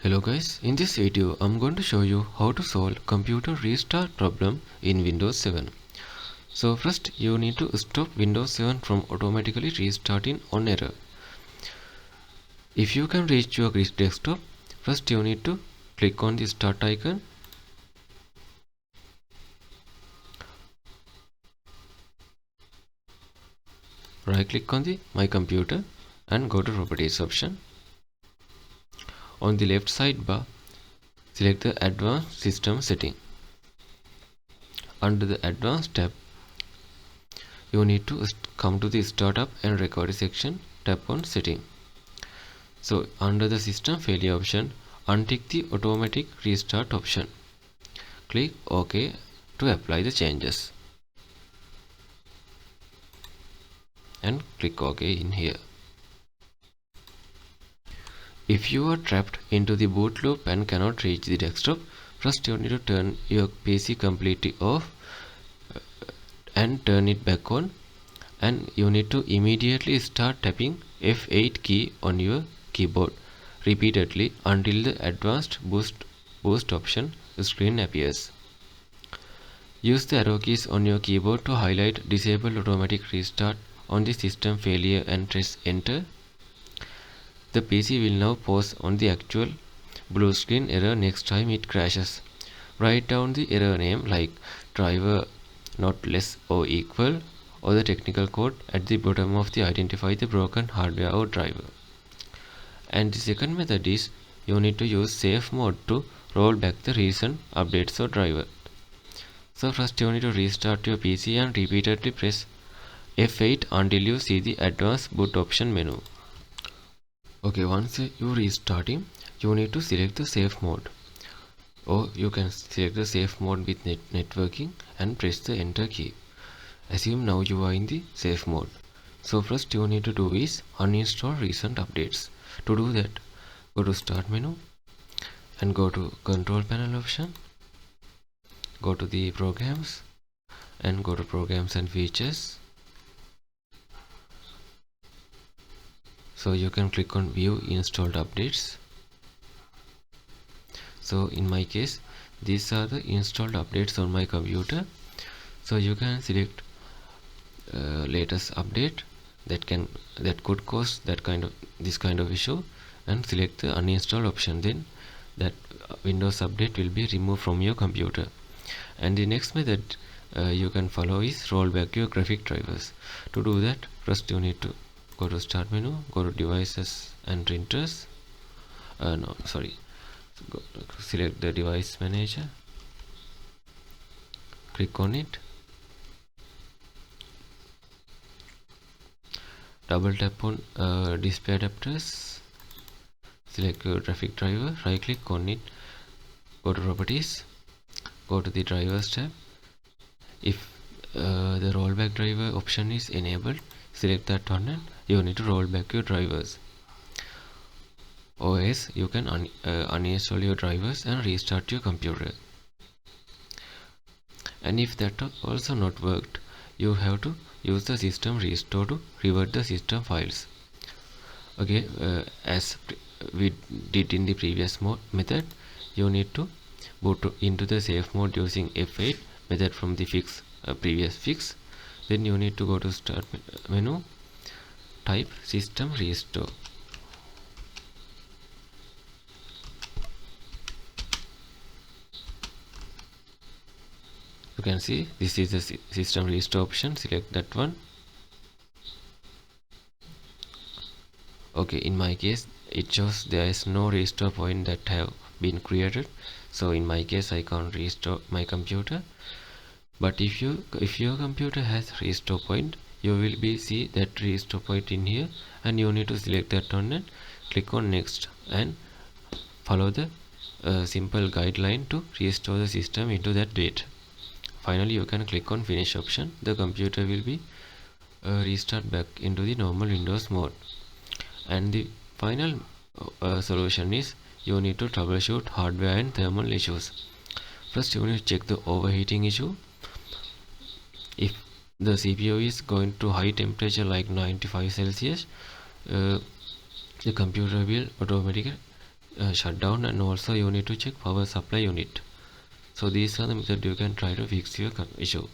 Hello guys, in this video I'm going to show you how to solve computer restart problem in Windows 7. So first you need to stop Windows 7 from automatically restarting on error. If you can reach your desktop, first you need to click on the start icon. Right click on the My Computer and go to Properties option. On the left sidebar, select the Advanced System Setting. Under the Advanced tab, you need to come to the Startup and Recovery section, tap on Setting. So under the System Failure option, untick the Automatic Restart option. Click OK to apply the changes. And click OK in here. If you are trapped into the boot loop and cannot reach the desktop, first you need to turn your PC completely off and turn it back on, and you need to immediately start tapping F8 key on your keyboard repeatedly until the advanced boost option screen appears. Use the arrow keys on your keyboard to highlight disable automatic restart on the system failure and press enter. The PC will now pause on the actual blue screen error next time it crashes. Write down the error name like driver not less or equal or the technical code at the bottom of the identify the broken hardware or driver. And the second method is you need to use safe mode to roll back the recent updates or driver. So first you need to restart your PC and repeatedly press F8 until you see the advanced boot option menu. Okay, once you restarting, you need to select the safe mode, or you can select the safe mode with networking and press the enter key. Assume now you are in the safe mode. So first you need to do is uninstall recent updates. To do that, go to start menu and go to control panel option, go to the programs and go to programs and features. So you can click on view installed updates. So in my case, these are the installed updates on my computer. So you can select latest update that could cause this kind of issue, and select the uninstall option. Then that Windows update will be removed from your computer. And the next method you can follow is roll back your graphic drivers. To do that, first you need to go to start menu, go to devices and printers. Select the device manager, click on it, double tap on display adapters, select your graphic driver, right click on it, go to properties, go to the drivers tab. If the rollback driver option is enabled, select that one and you need to roll back your drivers. Or else you can uninstall your drivers and restart your computer. And if that also not worked, you have to use the system restore to revert the system files. Okay, as we did in the previous method, you need to boot into the safe mode using F8 method from the previous fix. Then you need to go to start menu, type system restore. You can see this is the system restore option. Select that one. Okay, in my case it shows there is no restore point that have been created, so in my case I can't restore my computer. But if your computer has restore point, you will see that restore point in here, and you need to select that one and click on next and follow the simple guideline to restore the system into that date. Finally you can click on finish option. The computer will be restart back into the normal Windows mode. And the final solution is you need to troubleshoot hardware and thermal issues. First you need to check the overheating issue. If the CPU is going to high temperature like 95 Celsius, the computer will automatically shut down, and also you need to check power supply unit. So these are the methods you can try to fix your issue.